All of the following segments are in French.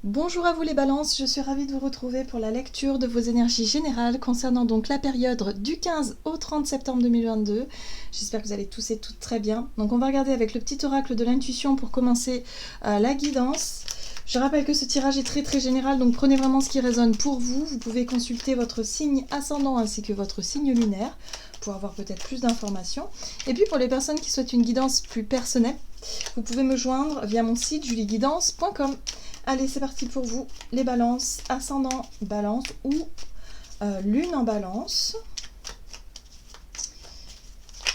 Bonjour à vous les balances, je suis ravie de vous retrouver pour la lecture de vos énergies générales concernant donc la période du 15 au 30 septembre 2022. J'espère que vous allez tous et toutes très bien. Donc on va regarder avec le petit oracle de l'intuition pour commencer la guidance. Je rappelle que ce tirage est très général, donc prenez vraiment ce qui résonne pour vous. Vous pouvez consulter votre signe ascendant ainsi que votre signe lunaire pour avoir peut-être plus d'informations. Et puis pour les personnes qui souhaitent une guidance plus personnelle, vous pouvez me joindre via mon site julieguidance.com. Allez, c'est parti pour vous, les balances, ascendant balance ou lune en balance.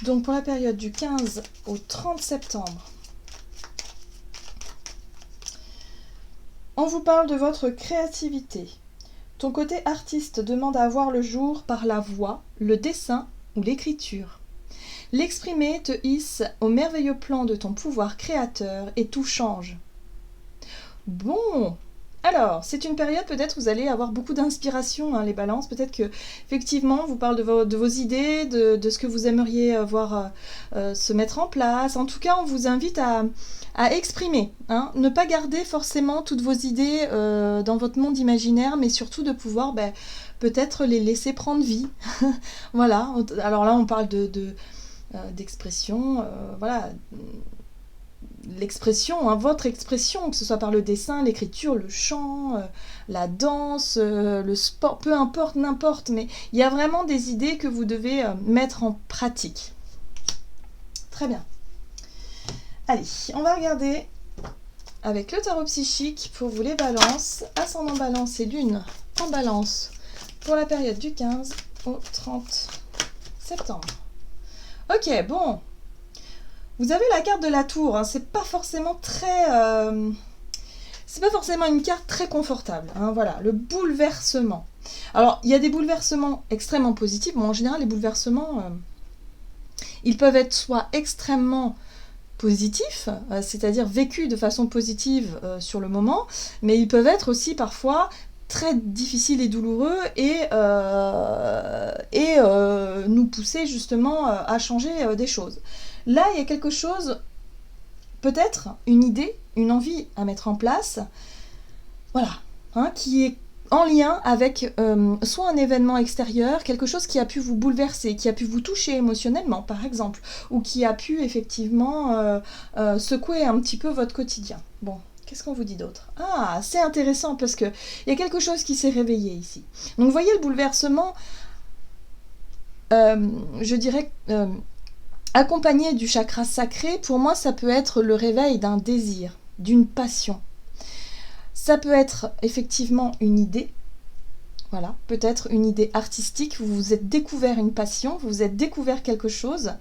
Donc pour la période du 15 au 30 septembre, on vous parle de votre créativité. Ton côté artiste demande à voir le jour par la voix, le dessin ou l'écriture. L'exprimer te hisse au merveilleux plan de ton pouvoir créateur et tout change. Bon, alors, c'est une période peut-être où vous allez avoir beaucoup d'inspiration, hein, les balances. Peut-être que effectivement, on vous parle de vos idées, de ce que vous aimeriez voir se mettre en place. En tout cas, on vous invite à exprimer, hein. Ne pas garder forcément toutes vos idées dans votre monde imaginaire, mais surtout de pouvoir peut-être les laisser prendre vie. Voilà, alors là, on parle d'expression, voilà, l'expression, hein, votre expression, que ce soit par le dessin, l'écriture, le chant, la danse, le sport, peu importe, n'importe, mais il y a vraiment des idées que vous devez mettre en pratique. Très bien. Allez, on va regarder avec le tarot psychique pour vous les balances, ascendant balance et lune en balance pour la période du 15 au 30 septembre. Ok, bon. Vous avez la carte de la tour, hein, c'est pas forcément c'est pas forcément une carte très confortable, hein, voilà, le bouleversement. Alors, il y a des bouleversements extrêmement positifs, bon, en général, les bouleversements, ils peuvent être soit extrêmement positifs, c'est-à-dire vécus de façon positive sur le moment, mais ils peuvent être aussi parfois très difficiles et douloureux et nous pousser justement à changer des choses. Là, il y a quelque chose, peut-être une idée, une envie à mettre en place, voilà, hein, qui est en lien avec soit un événement extérieur, quelque chose qui a pu vous bouleverser, qui a pu vous toucher émotionnellement, par exemple, ou qui a pu effectivement secouer un petit peu votre quotidien. Bon, qu'est-ce qu'on vous dit d'autre? Ah, c'est intéressant parce qu'il y a quelque chose qui s'est réveillé ici. Donc, vous voyez le bouleversement, je dirais... accompagné du chakra sacré, pour moi, ça peut être le réveil d'un désir, d'une passion. Ça peut être effectivement une idée, voilà, peut-être une idée artistique, vous vous êtes découvert une passion, vous vous êtes découvert quelque chose,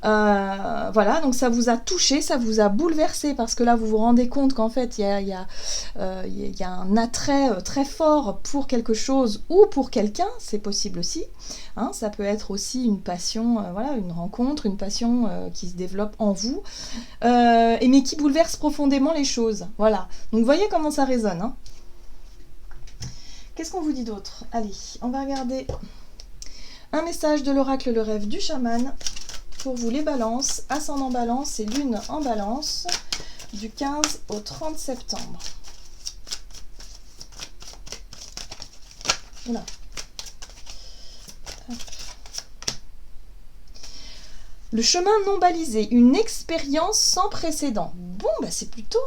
voilà, donc ça vous a touché, ça vous a bouleversé, parce que là vous vous rendez compte qu'en fait il y a un attrait très fort pour quelque chose ou pour quelqu'un, c'est possible aussi, hein, ça peut être aussi une passion, voilà, une rencontre, une passion qui se développe en vous, mais qui bouleverse profondément les choses, voilà, donc vous voyez comment ça résonne, hein. Qu'est-ce qu'on vous dit d'autre? Allez, on va regarder un message de l'oracle Le Rêve du Chaman pour vous les balances, ascendant balance et lune en balance, du 15 au 30 septembre. Oula. Hop. Le chemin non balisé, une expérience sans précédent. Bon, c'est plutôt...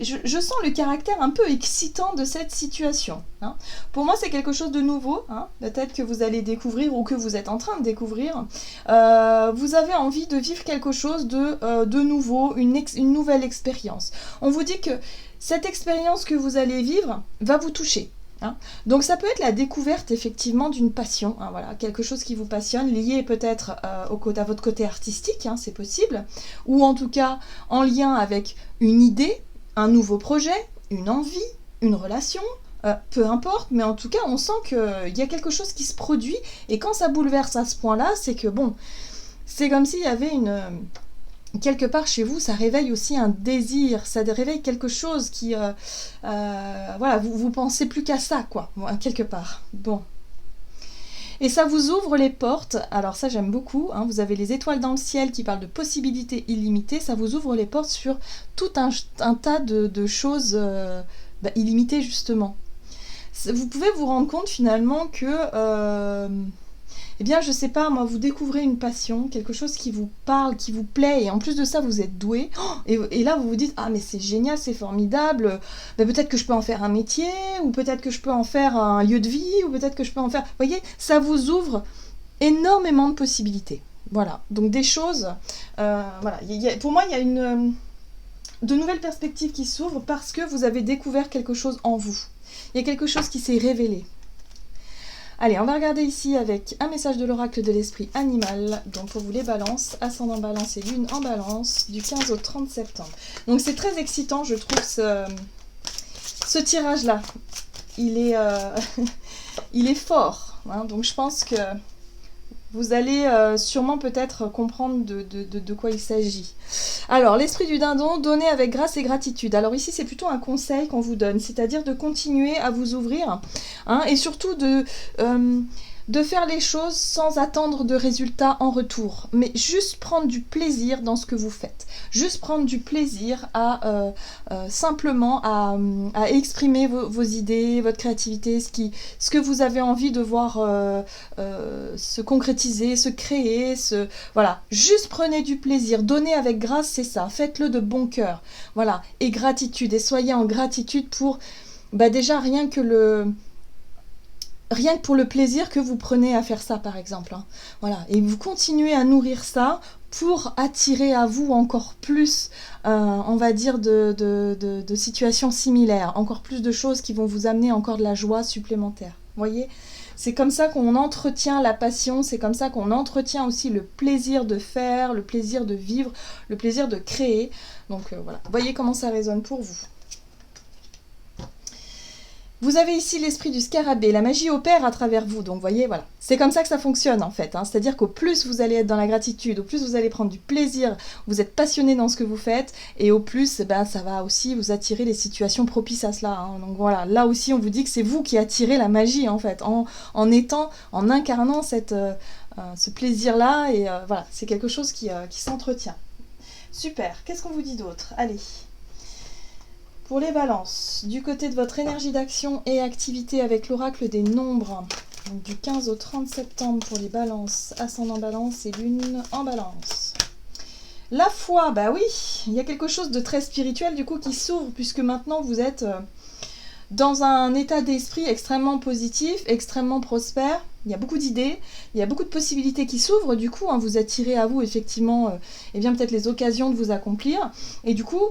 je sens le caractère un peu excitant de cette situation, hein. Pour moi, c'est quelque chose de nouveau, hein, peut-être que vous allez découvrir ou que vous êtes en train de découvrir. Vous avez envie de vivre quelque chose de nouveau, une nouvelle expérience. On vous dit que cette expérience que vous allez vivre va vous toucher. Hein. Donc ça peut être la découverte effectivement d'une passion, hein, voilà, quelque chose qui vous passionne, lié peut-être à votre côté artistique, hein, c'est possible, ou en tout cas en lien avec une idée, un nouveau projet, une envie, une relation, peu importe, mais en tout cas on sent qu'il y a quelque chose qui se produit, et quand ça bouleverse à ce point-là, c'est que bon, c'est comme s'il y avait quelque part chez vous, ça réveille aussi un désir, ça réveille quelque chose qui, voilà, vous pensez plus qu'à ça, quoi, quelque part. Bon. Et ça vous ouvre les portes, alors ça j'aime beaucoup, hein, vous avez les étoiles dans le ciel qui parlent de possibilités illimitées, ça vous ouvre les portes sur tout un tas de choses illimité justement. Vous pouvez vous rendre compte finalement que, eh bien, je sais pas, moi, vous découvrez une passion, quelque chose qui vous parle, qui vous plaît, et en plus de ça, vous êtes doué. Et là, vous vous dites, ah, mais c'est génial, c'est formidable, peut-être que je peux en faire un métier, ou peut-être que je peux en faire un lieu de vie, ou peut-être que je peux en faire... Vous voyez, ça vous ouvre énormément de possibilités. Voilà, donc des choses... voilà, pour moi, il y a de nouvelles perspectives qui s'ouvrent parce que vous avez découvert quelque chose en vous. Il y a quelque chose qui s'est révélé. Allez, on va regarder ici avec un message de l'oracle de l'esprit animal. Donc pour vous les balances, ascendant balance et lune en balance, du 15 au 30 septembre. Donc c'est très excitant, je trouve, ce tirage-là. Il est, il est fort. Hein, donc je pense que vous allez sûrement peut-être comprendre de quoi il s'agit. Alors, l'esprit du dindon, donner avec grâce et gratitude. Alors ici, c'est plutôt un conseil qu'on vous donne, c'est-à-dire de continuer à vous ouvrir, hein, et surtout de faire les choses sans attendre de résultats en retour, mais juste prendre du plaisir dans ce que vous faites. Juste prendre du plaisir à simplement à exprimer vos idées, votre créativité, ce que vous avez envie de voir se concrétiser, se créer, voilà. Juste prenez du plaisir, donnez avec grâce, c'est ça. Faites-le de bon cœur, voilà. Et gratitude, et soyez en gratitude pour, déjà rien que pour le plaisir que vous prenez à faire ça, par exemple. Hein. Voilà. Et vous continuez à nourrir ça pour attirer à vous encore plus, on va dire, de situations similaires, encore plus de choses qui vont vous amener encore de la joie supplémentaire. Vous voyez ? C'est comme ça qu'on entretient la passion, c'est comme ça qu'on entretient aussi le plaisir de faire, le plaisir de vivre, le plaisir de créer. Donc voilà, voyez comment ça résonne pour vous. Vous avez ici l'esprit du scarabée, la magie opère à travers vous, donc voyez, voilà. C'est comme ça que ça fonctionne en fait, hein. C'est-à-dire qu'au plus vous allez être dans la gratitude, au plus vous allez prendre du plaisir, vous êtes passionné dans ce que vous faites, et au plus, ça va aussi vous attirer les situations propices à cela, hein. Donc voilà, là aussi on vous dit que c'est vous qui attirez la magie en fait, en incarnant ce plaisir-là, et voilà, c'est quelque chose qui s'entretient. Super, qu'est-ce qu'on vous dit d'autre ? Allez. Pour les balances, du côté de votre énergie d'action et activité avec l'oracle des nombres, donc du 15 au 30 septembre pour les balances, ascendant balance et lune en balance. La foi, oui, il y a quelque chose de très spirituel du coup qui s'ouvre puisque maintenant vous êtes dans un état d'esprit extrêmement positif, extrêmement prospère. Il y a beaucoup d'idées, il y a beaucoup de possibilités qui s'ouvrent, du coup, hein, vous attirez à vous effectivement peut-être les occasions de vous accomplir, et du coup,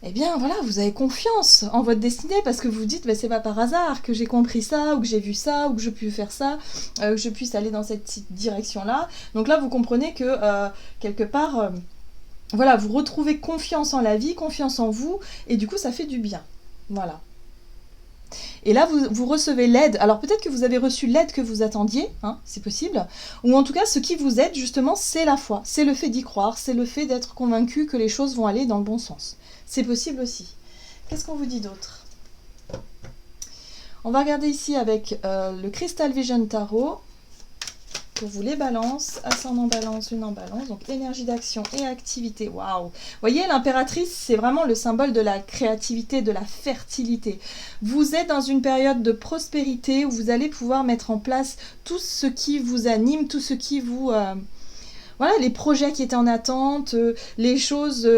voilà, vous avez confiance en votre destinée, parce que vous vous dites, c'est pas par hasard que j'ai compris ça, ou que j'ai vu ça, ou que je puisse faire ça, que je puisse aller dans cette direction-là. Donc là, vous comprenez que, quelque part, voilà, vous retrouvez confiance en la vie, confiance en vous, et du coup, ça fait du bien. Voilà. Et là, vous recevez l'aide. Alors peut-être que vous avez reçu l'aide que vous attendiez, hein, c'est possible. Ou en tout cas, ce qui vous aide, justement, c'est la foi. C'est le fait d'y croire, c'est le fait d'être convaincu que les choses vont aller dans le bon sens. C'est possible aussi. Qu'est-ce qu'on vous dit d'autre ? On va regarder ici avec le Crystal Vision Tarot. Pour vous les balances, ascendant balance, lune en balance, donc énergie d'action et activité. Waouh! Vous voyez, l'impératrice, c'est vraiment le symbole de la créativité, de la fertilité. Vous êtes dans une période de prospérité où vous allez pouvoir mettre en place tout ce qui vous anime, tout ce qui vous... voilà, les projets qui étaient en attente, les choses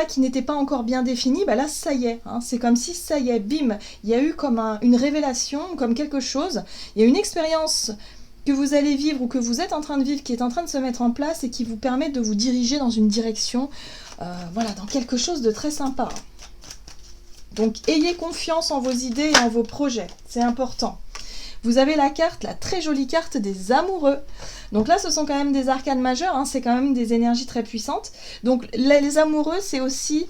qui n'étaient pas encore bien définies, là ça y est, hein, c'est comme si ça y est, bim, il y a eu comme une révélation, comme quelque chose, il y a une expérience que vous allez vivre ou que vous êtes en train de vivre, qui est en train de se mettre en place et qui vous permet de vous diriger dans une direction, dans quelque chose de très sympa. Donc ayez confiance en vos idées et en vos projets, c'est important. Vous avez la très jolie carte des amoureux. Donc là, ce sont quand même des arcanes majeures, hein, c'est quand même des énergies très puissantes. Donc les amoureux, c'est aussi...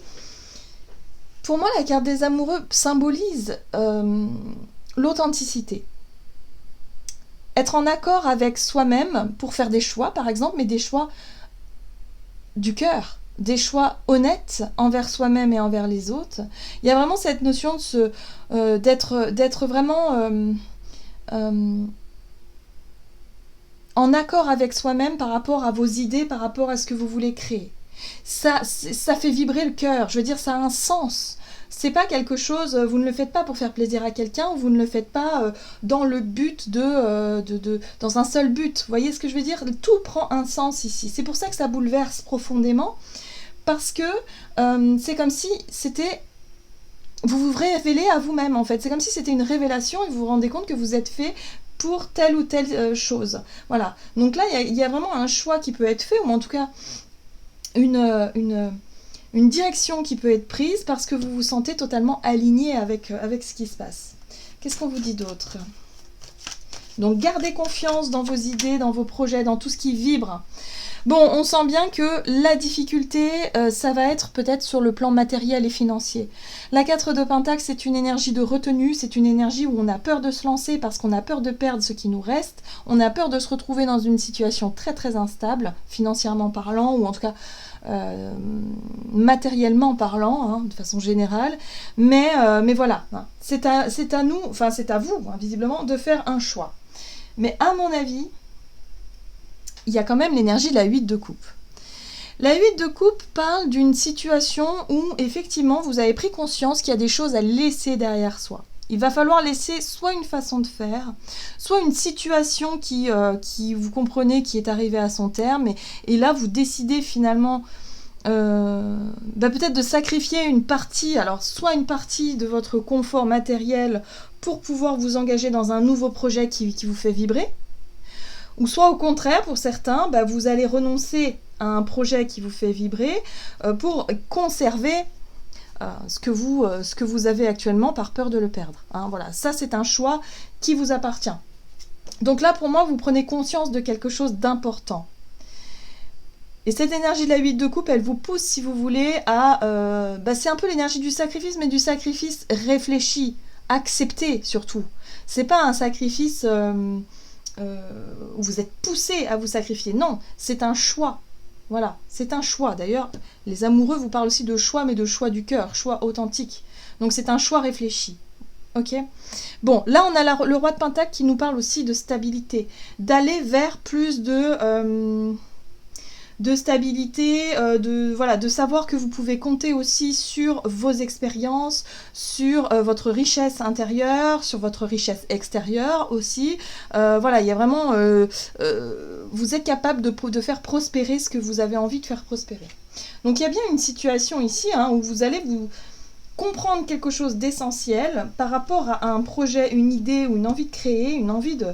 Pour moi, la carte des amoureux symbolise l'authenticité. Être en accord avec soi-même pour faire des choix, par exemple, mais des choix du cœur, des choix honnêtes envers soi-même et envers les autres. Il y a vraiment cette notion d'être vraiment en accord avec soi-même par rapport à vos idées, par rapport à ce que vous voulez créer. Ça fait vibrer le cœur, je veux dire, ça a un sens. c'est pas quelque chose, vous ne le faites pas pour faire plaisir à quelqu'un, ou vous ne le faites pas dans le but dans un seul but. Vous voyez ce que je veux dire? Tout prend un sens ici. C'est pour ça que ça bouleverse profondément, parce que c'est comme si c'était... Vous vous révélez à vous-même, en fait. C'est comme si c'était une révélation et vous vous rendez compte que vous êtes fait pour telle ou telle chose. Voilà. Donc là, il y a vraiment un choix qui peut être fait, ou en tout cas une direction qui peut être prise parce que vous vous sentez totalement aligné avec ce qui se passe. Qu'est-ce qu'on vous dit d'autre? Donc gardez confiance dans vos idées, dans vos projets, dans tout ce qui vibre. Bon, on sent bien que la difficulté, ça va être peut-être sur le plan matériel et financier. La 4 de Pentacle, c'est une énergie de retenue, c'est une énergie où on a peur de se lancer parce qu'on a peur de perdre ce qui nous reste, on a peur de se retrouver dans une situation très très instable, financièrement parlant, ou en tout cas matériellement parlant, hein, de façon générale. Mais voilà, hein. C'est à nous, enfin c'est à vous, hein, visiblement, de faire un choix. Mais à mon avis, il y a quand même l'énergie de la 8 de coupe. La 8 de coupe parle d'une situation où, effectivement, vous avez pris conscience qu'il y a des choses à laisser derrière soi. Il va falloir laisser soit une façon de faire, soit une situation qui vous comprenez, qui est arrivée à son terme, et là, vous décidez finalement peut-être de sacrifier une partie, alors soit une partie de votre confort matériel pour pouvoir vous engager dans un nouveau projet qui vous fait vibrer, ou soit au contraire, pour certains, vous allez renoncer à un projet qui vous fait vibrer pour conserver ce que vous avez actuellement par peur de le perdre. Hein, voilà, ça c'est un choix qui vous appartient. Donc là, pour moi, vous prenez conscience de quelque chose d'important. Et cette énergie de la 8 de coupe, elle vous pousse, si vous voulez, à... c'est un peu l'énergie du sacrifice, mais du sacrifice réfléchi, accepté surtout. C'est pas un sacrifice... où vous êtes poussé à vous sacrifier. Non, c'est un choix. Voilà, c'est un choix. D'ailleurs, les amoureux vous parlent aussi de choix, mais de choix du cœur, choix authentique. Donc c'est un choix réfléchi. Ok ? Bon, là on a le roi de Pentacle qui nous parle aussi de stabilité, d'aller vers plus de stabilité, de savoir que vous pouvez compter aussi sur vos expériences, sur votre richesse intérieure, sur votre richesse extérieure aussi. Il y a vraiment... vous êtes capable de faire prospérer ce que vous avez envie de faire prospérer. Donc il y a bien une situation ici où vous allez vous comprendre quelque chose d'essentiel par rapport à un projet, une idée ou une envie de créer, une envie de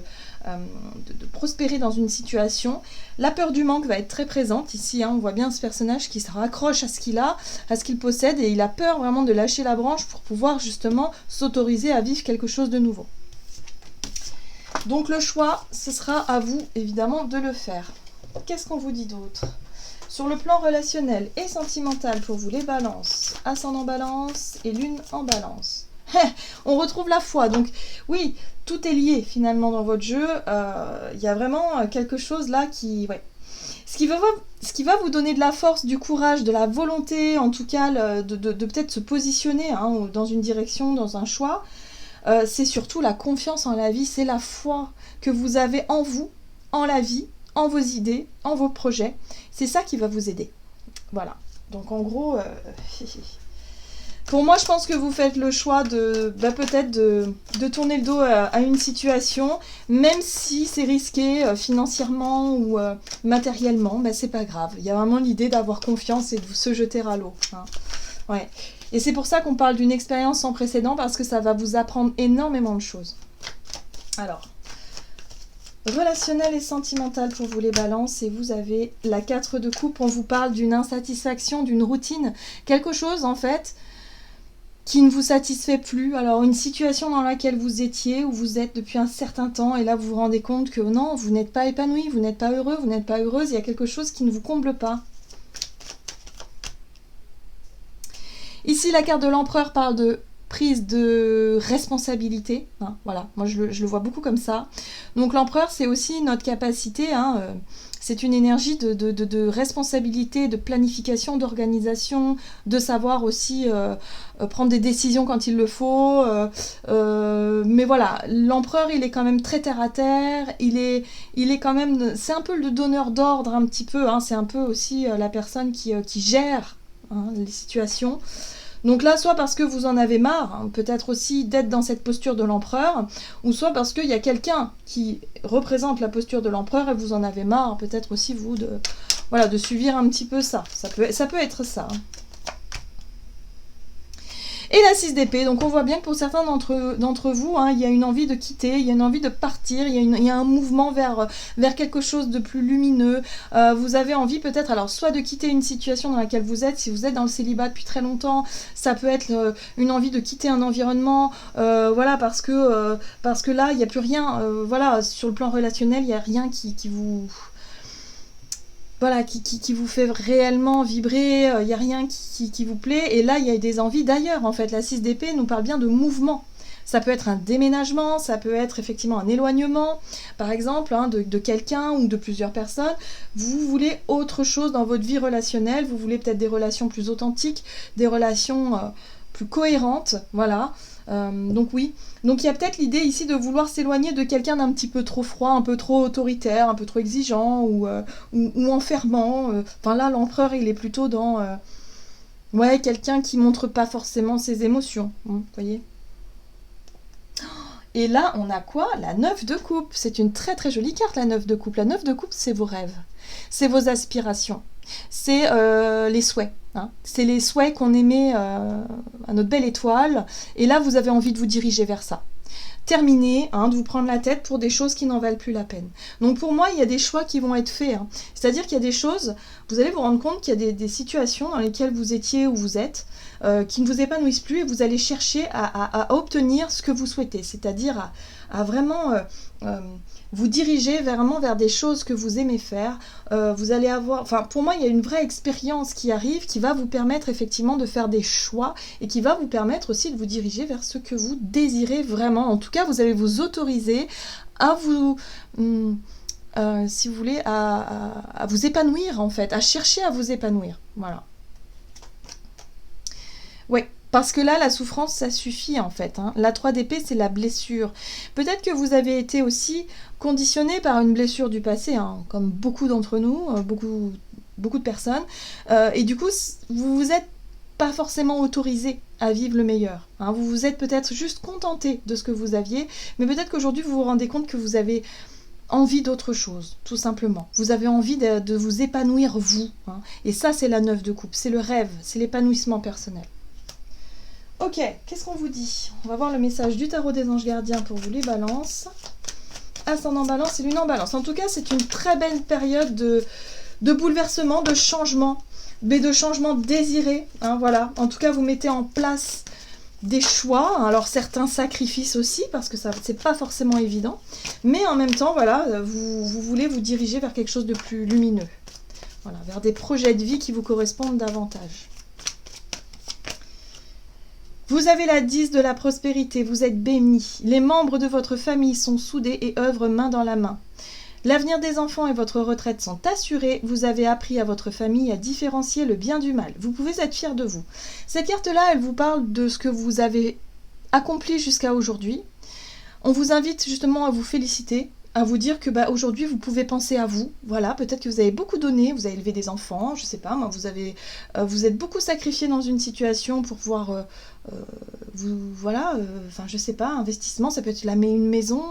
prospérer dans une situation. La peur du manque va être très présente ici, on voit bien ce personnage qui se raccroche à ce qu'il a, à ce qu'il possède, et il a peur vraiment de lâcher la branche pour pouvoir justement s'autoriser à vivre quelque chose de nouveau. Donc le choix, ce sera à vous évidemment de le faire. Qu'est-ce qu'on vous dit d'autre ? Sur le plan relationnel et sentimental pour vous, les balances, ascendant balance et lune en balance. On retrouve la foi, donc oui, tout est lié finalement dans votre jeu. Y a vraiment quelque chose là qui... Ouais. Ce qui va vous donner de la force, du courage, de la volonté, en tout cas, de peut-être se positionner dans une direction, dans un choix, c'est surtout la confiance en la vie, c'est la foi que vous avez en vous, en la vie, en vos idées, en vos projets. C'est ça qui va vous aider. Voilà. Donc en gros... Pour moi, je pense que vous faites le choix peut-être de tourner le dos à une situation, même si c'est risqué financièrement ou matériellement, c'est pas grave. Il y a vraiment l'idée d'avoir confiance et de se jeter à l'eau. Hein. Ouais. Et c'est pour ça qu'on parle d'une expérience sans précédent, parce que ça va vous apprendre énormément de choses. Alors, relationnel et sentimental pour vous les balances, et vous avez la 4 de coupe. On vous parle d'une insatisfaction, d'une routine, quelque chose en fait qui ne vous satisfait plus. Alors une situation dans laquelle vous étiez, où vous êtes depuis un certain temps, et là vous vous rendez compte que non, vous n'êtes pas épanoui, vous n'êtes pas heureux, vous n'êtes pas heureuse, il y a quelque chose qui ne vous comble pas. Ici la carte de l'empereur parle de prise de responsabilité, voilà, moi je le vois beaucoup comme ça. Donc l'empereur, c'est aussi notre capacité, c'est une énergie de responsabilité, de planification, d'organisation, de savoir aussi prendre des décisions quand il le faut. Mais voilà, l'empereur, il est quand même très terre à terre, il est quand même, c'est un peu le donneur d'ordre un petit peu, c'est un peu aussi la personne qui gère les situations. Donc là, soit parce que vous en avez marre, hein, peut-être aussi d'être dans cette posture de l'empereur, ou soit parce qu'il y a quelqu'un qui représente la posture de l'empereur et vous en avez marre, peut-être aussi vous de, voilà, de subir un petit peu ça. Ça peut être ça. Hein. Et la 6 d'épée, donc on voit bien que pour certains d'entre vous, hein, il y a une envie de quitter, il y a une envie de partir, il y a un mouvement vers quelque chose de plus lumineux. Vous avez envie peut-être, alors soit de quitter une situation dans laquelle vous êtes, si vous êtes dans le célibat depuis très longtemps, ça peut être une envie de quitter un environnement, voilà, parce que là, il n'y a plus rien, voilà, sur le plan relationnel, il n'y a rien qui vous... Voilà, qui vous fait réellement vibrer, il n'y a rien qui vous plaît, et là il y a des envies d'ailleurs en fait. La 6 d'épée nous parle bien de mouvement. Ça peut être un déménagement, ça peut être effectivement un éloignement, par exemple, hein, de quelqu'un ou de plusieurs personnes. Vous voulez autre chose dans votre vie relationnelle, vous voulez peut-être des relations plus authentiques, des relations plus cohérentes, voilà. Donc oui, donc il y a peut-être l'idée ici de vouloir s'éloigner de quelqu'un d'un petit peu trop froid, un peu trop autoritaire, un peu trop exigeant ou enfermant. Enfin là, l'empereur, il est plutôt dans ouais, quelqu'un qui montre pas forcément ses émotions, vous voyez. Et là, on a quoi? La 9 de coupe. C'est une très très jolie carte, la 9 de coupe. La 9 de coupe, c'est vos rêves, c'est vos aspirations, c'est les souhaits. Hein. C'est les souhaits qu'on émet à notre belle étoile. Et là, vous avez envie de vous diriger vers ça. Terminer, hein, de vous prendre la tête pour des choses qui n'en valent plus la peine. Donc pour moi, il y a des choix qui vont être faits. Hein. C'est-à-dire qu'il y a des choses, vous allez vous rendre compte qu'il y a des situations dans lesquelles vous étiez ou vous êtes, qui ne vous épanouissent plus, et vous allez chercher à obtenir ce que vous souhaitez. C'est-à-dire à vraiment vous diriger vraiment vers des choses que vous aimez faire. Vous allez avoir... Enfin, pour moi, il y a une vraie expérience qui arrive, qui va vous permettre effectivement de faire des choix, et qui va vous permettre aussi de vous diriger vers ce que vous désirez vraiment. En tout cas, vous allez vous autoriser à vous... si vous voulez, à vous épanouir, en fait, à chercher à vous épanouir. Voilà. Ouais. Parce que là, la souffrance, ça suffit en fait. Hein. La 3 d'épée, c'est la blessure. Peut-être que vous avez été aussi conditionné par une blessure du passé, hein, comme beaucoup d'entre nous, beaucoup de personnes. Et du coup, vous vous êtes pas forcément autorisé à vivre le meilleur. Hein. Vous vous êtes peut-être juste contenté de ce que vous aviez, mais peut-être qu'aujourd'hui, vous vous rendez compte que vous avez envie d'autre chose, tout simplement. Vous avez envie de vous épanouir, vous. Hein. Et ça, c'est la 9 de coupe. C'est le rêve, c'est l'épanouissement personnel. Ok, qu'est-ce qu'on vous dit? On va voir le message du tarot des anges gardiens pour vous, les balances. Ascendant balance et lune en balance. En tout cas, c'est une très belle période de bouleversement, de changement, mais de changement désiré. Hein, voilà. En tout cas, vous mettez en place des choix. Hein, alors, certains sacrifices aussi, parce que ça, c'est pas forcément évident. Mais en même temps, voilà, vous voulez vous diriger vers quelque chose de plus lumineux. Voilà, vers des projets de vie qui vous correspondent davantage. Vous avez la 10 de la prospérité, vous êtes bénis. Les membres de votre famille sont soudés et œuvrent main dans la main. L'avenir des enfants et votre retraite sont assurés. Vous avez appris à votre famille à différencier le bien du mal. Vous pouvez être fiers de vous. Cette carte-là, elle vous parle de ce que vous avez accompli jusqu'à aujourd'hui. On vous invite justement à vous féliciter, à vous dire que aujourd'hui vous pouvez penser à vous. Voilà, peut-être que vous avez beaucoup donné, vous avez élevé des enfants, je sais pas, moi, vous êtes beaucoup sacrifié dans une situation pour pouvoir enfin je sais pas, investissement, ça peut être une maison,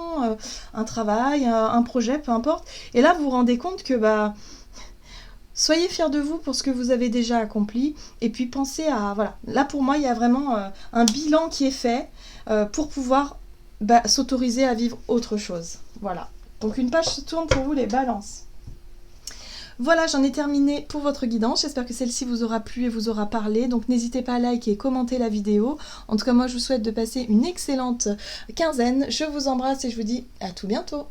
un travail, un projet, peu importe. Et là vous vous rendez compte que soyez fiers de vous pour ce que vous avez déjà accompli, et puis pensez à, voilà, là pour moi il y a vraiment un bilan qui est fait pour pouvoir s'autoriser à vivre autre chose. Voilà. Donc une page se tourne pour vous, les balances. Voilà, j'en ai terminé pour votre guidance. J'espère que celle-ci vous aura plu et vous aura parlé. Donc n'hésitez pas à liker et commenter la vidéo. En tout cas, moi je vous souhaite de passer une excellente quinzaine. Je vous embrasse et je vous dis à tout bientôt.